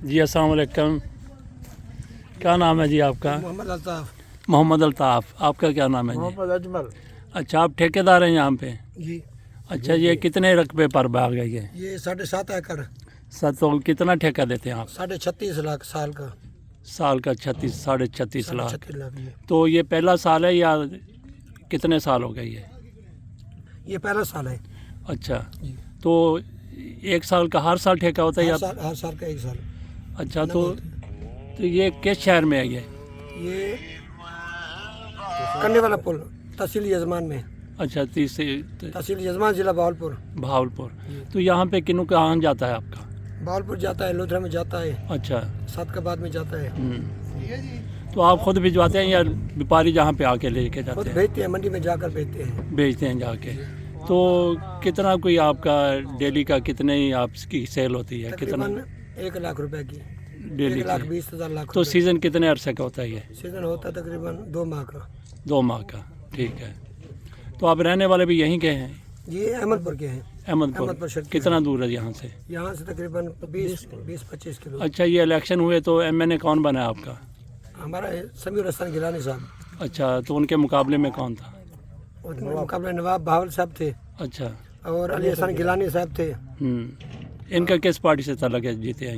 जी अस्सलाम वालेकुम। क्या नाम है जी आपका? मोहम्मद अल्ताफ। मोहम्मद अल्ताफ़। आपका क्या नाम है जी? मोहम्मद अजमल। अच्छा, आप ठेकेदार हैं यहाँ पे? जी। अच्छा, ये कितने रकबे पर बाग है ये? ये 7.5 एकड़। तो कितना ठेका देते हैं आप? 36.5 लाख साल का। साल का 36 लाख। 36 लाख तो ये पहला साल है या कितने साल हो गए ये पहला साल है। अच्छा, जी। तो एक साल का हर साल ठेका होता है या? हर साल का 1 साल। अच्छा, तो ये किस शहर में है ये करने वाला पुल तहसील यजमान में। अच्छा, तहसील यजमान जिला भावलपुर। भावलपुर। तो यहाँ पे किन्नू कहाँ जाता है आपका? भावलपुर जाता है, लोधरा में जाता है, अच्छा। सादकाबाद में जाता है। तो आप खुद भिजवाते हैं या व्यापारी जहाँ पे आके लेके खुद जाते हैं? भेजते हैं, मंडी में जाकर भेजते हैं। बेचते हैं जाके। तो कितना कोई आपका डेली का कितने ही आपकी सेल होती है? कितना तकरीबन 1 लाख रुपए की। डेली 1,20,000 लाख। तो सीज़न कितने अरसे का होता है ये? सीजन होता है तकरीबन 2 माह का। 2 माह का। ठीक है। तो आप रहने वाले भी यहीं के हैं? ये अहमदपुर के हैं। अहमदपुर। शक्ति कितना दूर है यहाँ से? यहाँ से तकरीबन 20-25 किलो। अच्छा, ये इलेक्शन हुए तो एमएनए कौन बना आपका? हमारा है समीर हसन गिलानी साहब। अच्छा, तो उनके मुकाबले में कौन था? उनके मुकाबले नवाब बावल साहब थे अच्छा। और अली हसन गिलानी साहब थे। इनका किस पार्टी से ताल्लुक है, जीते हैं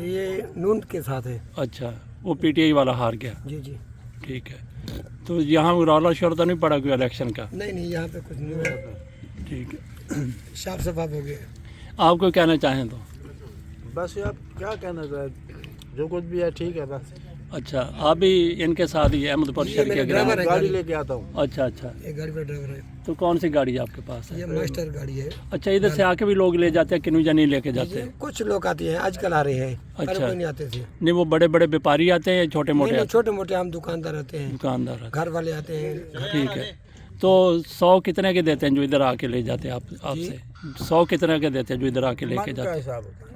ये नून के साथ है। अच्छा, वो पीटीआई वाला हार गया। जी जी। ठीक है। तो यहाँ रौला शोर तो नहीं पड़ा कोई इलेक्शन का? नहीं, यहाँ पे कुछ नहीं हुआ। ठीक है। साफ सफाई हो गया। आपको कहना चाहें तो? बस यार क्या कहना चाहे, जो कुछ भी है ठीक है बस। अच्छा, आप भी इनके साथ ही अहमदपुर शहर के ड्राइवर है। गाड़ी लेके आता हूँ। अच्छा अच्छा। ये गाड़ी का ड्राइवर है। तो कौन सी गाड़ी आपके पास है? ये मास्टर गाड़ी है। अच्छा, इधर से आके भी लोग ले जाते हैं, किन्नू नहीं लेके जाते हैं? कुछ लोग आते हैं, आजकल आ रहे हैं। पहले अच्छा। कोई नहीं आते थे। नहीं, वो बड़े बड़े व्यापारी आते हैं या छोटे मोटे? छोटे मोटे हम दुकानदार रहते हैं, दुकानदार आते घर वाले आते हैं। हैं। ठीक है। तो 100 कितने के देते हैं जो इधर आके ले जाते हैं आपसे? 100 कितने के देते हैं जो इधर आके लेके जाते हैं? हिसाब होता है।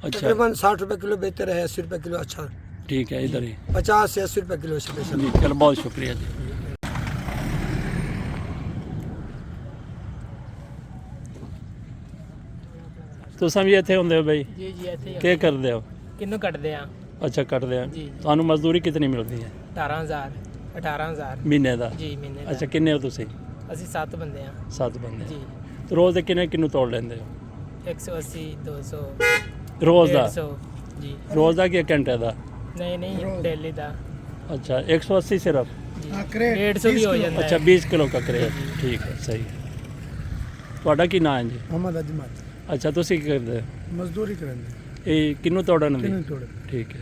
अच्छा, तकरीबन 60 रुपए किलो बेचते रहे, 80 रुपए किलो। अच्छा, ठीक है, इधर ही। 50 से 80 रुपए किलो स्पेशल। जी, चलो, बहुत शुक्रिया जी। तुम भी ਇੱਥੇ ਹੁੰਦੇ ਹੋ ਬਈ? ਜੀ ਜੀ ਇੱਥੇ ਕੀ ਕਰਦੇ ਹੋ? ਕਿੰਨੂੰ ਕੱਟਦੇ ਆ? ਅੱਛਾ, ਕੱਟਦੇ ਆ। ਜੀ। ਤੁਹਾਨੂੰ ਮਜ਼ਦੂਰੀ ਕਿਤਨੀ ਮਿਲਦੀ ਹੈ 18000 ਮਹੀਨੇ ਦਾ? ਜੀ ਮਹੀਨੇ ਅੱਛਾ, ਦਾ। ਕਿੰਨੇ ਹੋ ਤੁਸੀਂ? ਅਸੀਂ 7 ਬੰਦੇ ਆ 7 ਬੰਦੇ। ਜੀ। ਤੇ ਰੋਜ਼ ਦੇ ਕਿੰਨੇ ਕਿੰਨੂ ਤੋੜ ਲੈਂਦੇ ਹੋ? 180 200 ਰੋਜ਼ ਦਾ? 150 ਜੀ। ਰੋਜ਼ ਦਾ ਕਿ ਘੰਟੇ ਦਾ? ਨਹੀਂ ਨਹੀਂ ਡੇਲੀ ਦਾ अच्छा, 180 सिर्फ? ਜੀ। 150 ਵੀ ਹੋ ਜਾਂਦਾ अच्छा, ਹੈ। 20 किलो का करेट। ठीक है, सही है। ਤੁਹਾਡਾ ਕੀ ਨਾਂ ਹੈ ਜੀ? मोहम्मद अजमल। ਅੱਛਾ, ਤੁਸੀਂ ਕੀ ਕਰਦੇ ਹੋ? मजदूरी करेंगे। ਇਹ ਕਿੰਨੂ ਤੋੜਨ ਦੀ? तोड़े ठीक है।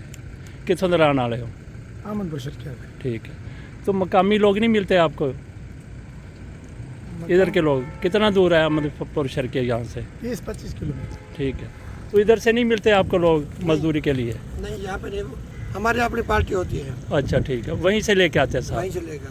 कितों के रहने वाले हो? अहमदपुर शक्ति। ठीक है। तो मकामी लोग नहीं मिलते आपको इधर के लोग? कितना दूर है अहमदपुर शहर के यहाँ से? 20-25 किलोमीटर। ठीक है। तो इधर से नहीं मिलते आपको लोग मजदूरी के लिए? नहीं, यहाँ पे नहीं, हमारे यहाँ अपनी पार्टी होती है, अच्छा, ठीक है, वहीं से लेके आते हैं साहब? वहीं से लेकर।